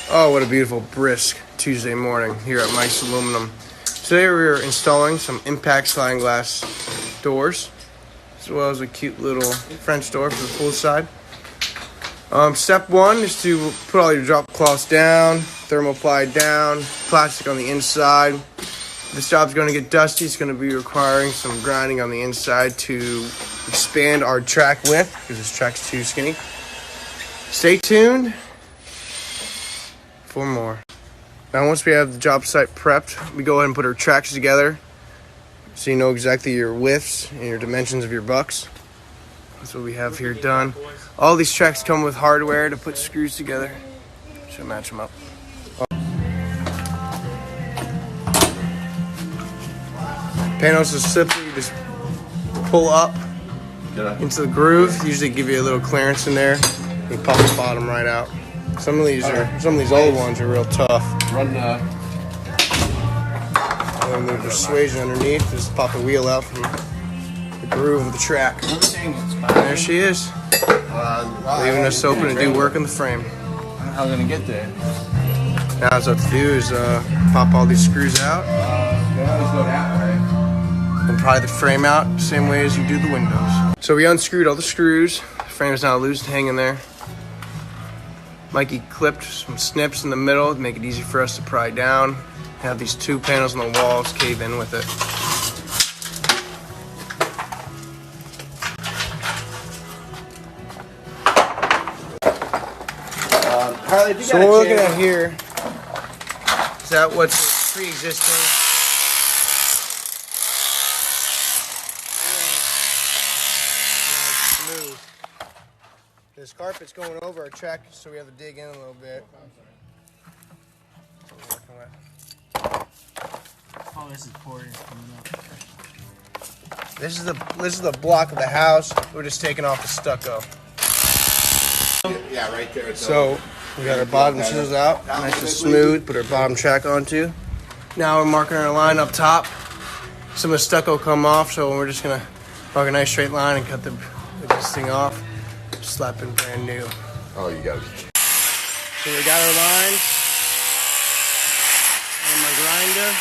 Oh, what a beautiful, brisk Tuesday morning here at Mike's Aluminum. Today we're installing some impact sliding glass doors, as well as a cute little French door for the pool side. Step one is to put all your drop cloths down, thermoply down, plastic on the inside. This job's going to get dusty. It's going to be requiring some grinding on the inside to expand our track width because this track's too skinny. Stay tuned for more. Now once we have the job site prepped, we go ahead and put our tracks together so you know exactly your widths and your dimensions of your bucks. That's what we have here done. All these tracks come with hardware to put screws together. Should match them up. Panels are simply you just pull up into the groove. Usually give you a little clearance in there. You pop the bottom right out. Some of these old ones are real tough. Run the. And there's persuasion underneath. Just pop the wheel out from the groove of the track. There she is. Leaving us open to do work on the frame. How are we gonna get there? Now what's up to do is pop all these screws out. They always go that way. And pry the frame out the same way as you do the windows. So we unscrewed all the screws. The frame is now loose and hanging there. Mikey clipped some snips in the middle to make it easy for us to pry down. Have these two panels on the walls cave in with it. Harley, So what we're looking at here is that what's pre-existing. Smooth. This carpet's going over our track, so we have to dig in a little bit. Oh, this is pouring coming up. This is the block of the house. We're just taking off the stucco. Yeah, right there. So we got our bottom chisels out, nice and smooth. Put our bottom track onto. Now we're marking our line up top. Some of the stucco come off, so we're just gonna mark a nice straight line and cut this thing off. Slap in brand new. Oh, you got it. So we got our lines and my grinder.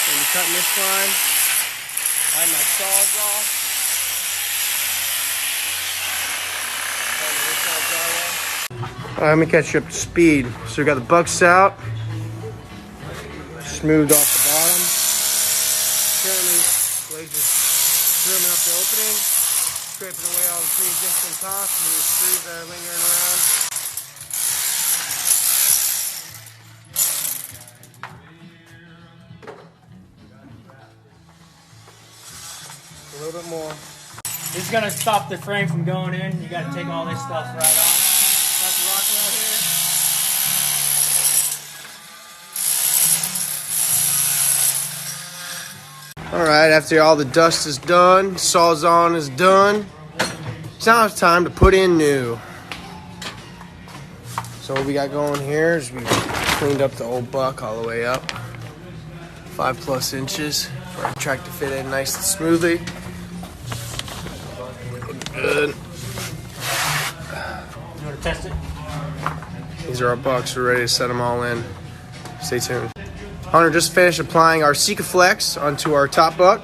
Gonna be cutting this line. I have my sawzall. Let me catch you up to speed. So we got the bucks out, smoothed off the bottom. Currently, blades just trimming up the opening, scraping away all the pre-existing tops and the screws that are lingering around. A little bit more. This is gonna stop the frame from going in. You gotta take all this stuff right off. That's rock right here. All right, after all the dust is done, sawzall is done, it's now time to put in new. So what we got going here is we cleaned up the old buck all the way up, 5+ inches for our track to fit in nice and smoothly. Good. You want to test it? These are our bucks. We're ready to set them all in. Stay tuned. Hunter just finished applying our Sikaflex onto our top buck.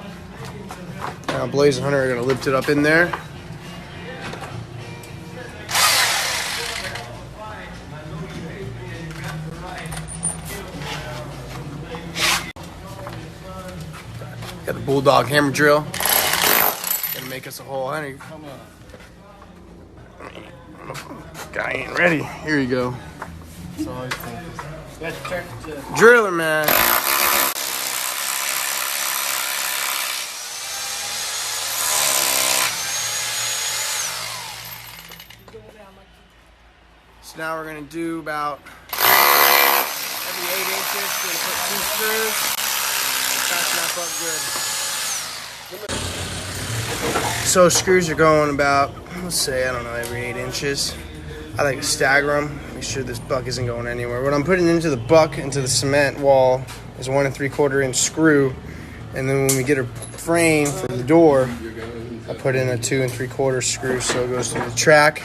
Now Blaze and Hunter are going to lift it up in there. Got the Bulldog hammer drill. Gonna make us a hole. Hunter, come on. Guy ain't ready. Here you go. Driller man. So now we're gonna do about every 8 inches. We're gonna put 2 screws and fasten that up good. So screws are going about, let's say, I don't know, every 8 inches. I like to stagger them, make sure this buck isn't going anywhere. What I'm putting into the buck, into the cement wall, is a 1 3/4 inch screw. And then when we get a frame for the door, I put in a 2 3/4 screw so it goes through the track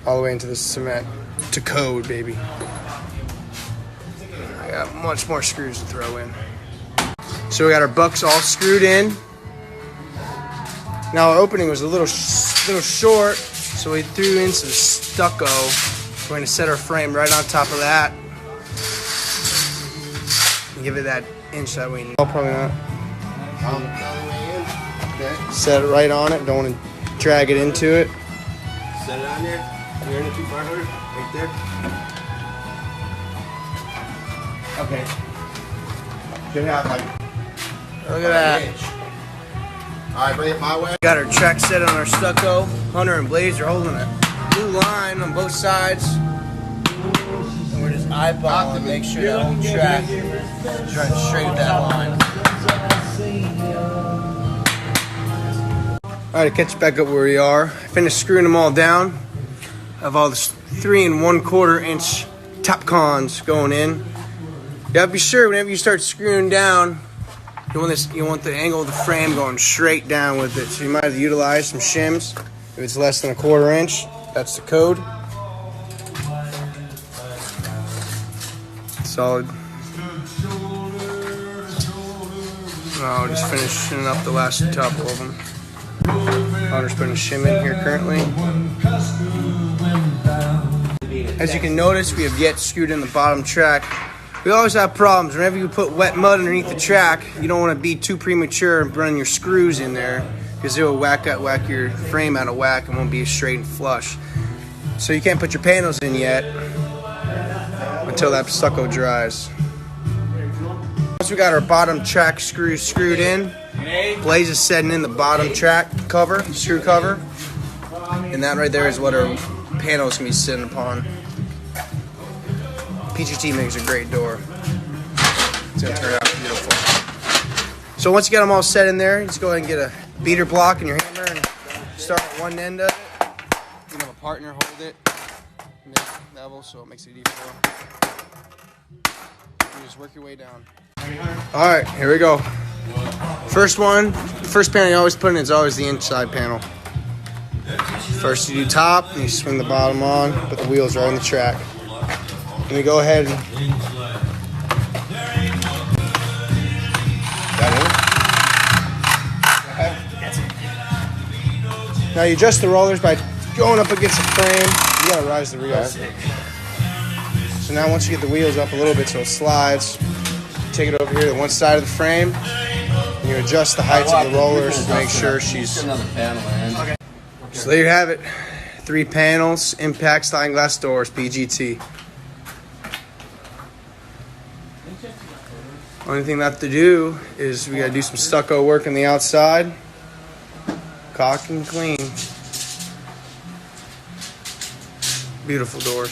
all the way into the cement to code, baby. Got much more screws to throw in. So we got our bucks all screwed in. Now our opening was a little short, so we threw in some stucco. We're going to set our frame right on top of that. And give it that inch that we need. Oh, probably not. Okay. Set it right on it. Don't want to drag it into it. Set it on there. You're in it too far, Hunter? Right there. Okay. Should have like. Look at that. Alright, bring it my way. Got our track set on our stucco. Hunter and Blaze are holding a blue line on both sides. And we're just eyeballing to make sure that whole track is running straight at that line. Alright, to catch back up where we are. I finished screwing them all down. I have all the 3 1/4 inch top cons going in. You gotta be sure whenever you start screwing down, you want the angle of the frame going straight down with it. So you might utilize some shims. If it's less than 1/4 inch, that's the code. Solid. Oh, just finishing up the last couple of them. Hunter's putting a shim in here currently. As you can notice, we have yet screwed in the bottom track. We always have problems. Whenever you put wet mud underneath the track, you don't want to be too premature and run your screws in there because it will whack your frame out of whack and won't be straight and flush. So you can't put your panels in yet until that stucco dries. Once we got our bottom track screws screwed in, Blaze is setting in the bottom track cover, screw cover, and that right there is what our panels can be sitting upon. PGT makes a great door. It's gonna turn out beautiful. So once you get them all set in there, just go ahead and get a beater block and your hammer and start at one end of it. You can have a partner hold it in this level so it makes it easier. You just work your way down. All right, here we go. First one, the first panel you always put in is always the inside panel. First you do top, and you swing the bottom on, put the wheels right on the track. And we go ahead and now you adjust the rollers by going up against the frame. You gotta rise the wheels. So now once you get the wheels up a little bit so it slides, you take it over here to one side of the frame and you adjust the heights of the rollers to make sure she's. So there you have it. 3 panels, impact sliding glass doors, PGT. Only thing left to do is we gotta do some stucco work on the outside. Caulk and clean. Beautiful doors.